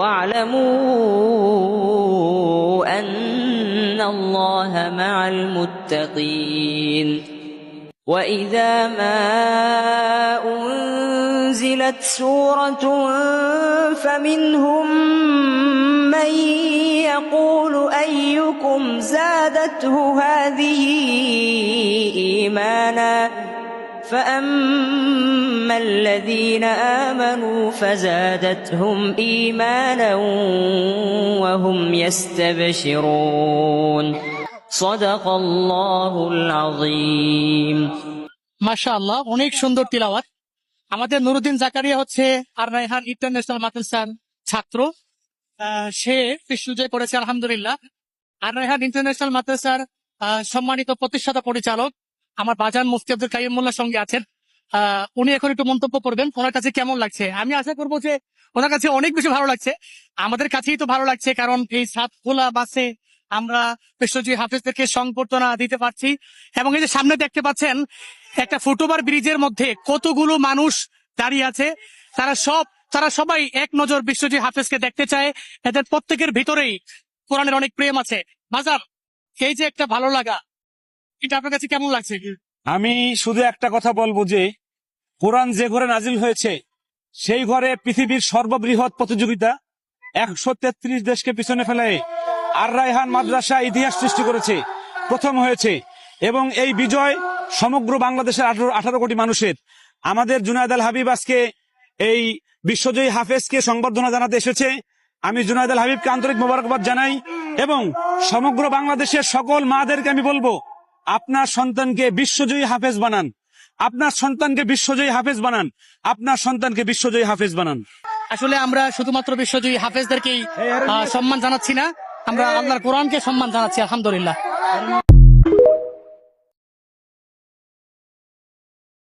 واعلموا أن الله مع المتقين وإذا ما أنزلت سورة فمنهم من يقول أيكم زادته هذه إيمانا فأما الذين آمنوا فزادتهم إيمانا وهم يستبشرون صدق الله العظيم মাশাআল্লাহ, অনেক সুন্দর তিলাওয়াত। আমাদের নুরুদ্দিন জাকারিয়া হচ্ছে আর রায়হান ইন্টারন্যাশনাল মাদ্রাসার ছাত্র। সে বিশ্বজয় করেছে আলহামদুলিল্লাহ। আর রায়হান ইন্টারন্যাশনাল মাদ্রাসার সম্মানিত প্রতিষ্ঠাতা পরিচালক আমার বাজান মুফতি আব্দুল কাইয়ুম মোল্লার সঙ্গে আছেন। উনি এখন একটু মন্তব্য করবেন ওনার কাছে কেমন লাগছে। আমি আশা করবো যে ওনার কাছে অনেক বেশি ভালো লাগছে, আমাদের কাছেই তো ভালো লাগছে, কারণ এই সাতখোলা বাসে আমরা বিশ্বজয়ী হাফেজদেরকে সংবর্ধনা দিতে পারছি। এবং এই যে সামনে দেখতে পাচ্ছেন একটা ফুটওভার ব্রিজের মধ্যে কতগুলো মানুষ দাঁড়িয়ে আছে, তারা সবাই এক নজর বিশ্বজয়ী হাফেজকে দেখতে চায়। এদের প্রত্যেকের ভিতরেই কোরআনের অনেক প্রেম আছে। বাজার, এই যে একটা ভালো লাগা, এটা আপনার কাছে কেমন লাগছে? আমি শুধু একটা কথা বলবো যে কোরআন যে ঘরে নাজিল হয়েছে সেই ঘরে পৃথিবীর সর্ববৃহৎ প্রতিযোগিতা 133 দেশকে পিছনে ফেলে আর রায়হান মাদ্রাসা ইতিহাস সৃষ্টি করেছে, প্রথম হয়েছে। এবং এই বিজয় সমগ্র বাংলাদেশের 18 কোটি মানুষের। আমাদের জুনায়েদ আল হাবিব আজকে এই বিশ্বজয়ী হাফেজকে সংবর্ধনা জানাতে এসেছে। আমি জুনায়েদ আল হাবিবকে আন্তরিক মোবারকবাদ জানাই এবং সমগ্র বাংলাদেশের সকল মাদেরকে আমি বলবো, আপনার সন্তানকে বিশ্বজয়ী হাফেজ বানান, আপনার সন্তানকে বিশ্বজয়ী হাফেজ বানান, আপনার সন্তানকে বিশ্বজয়ী হাফেজ বানান। আসলে আমরা শুধুমাত্র বিশ্বজয়ী হাফেজদেরকেই সম্মান জানাচ্ছি না, আমরা আল্লাহর কোরআনকে সম্মান জানাচ্ছি আলহামদুলিল্লাহ।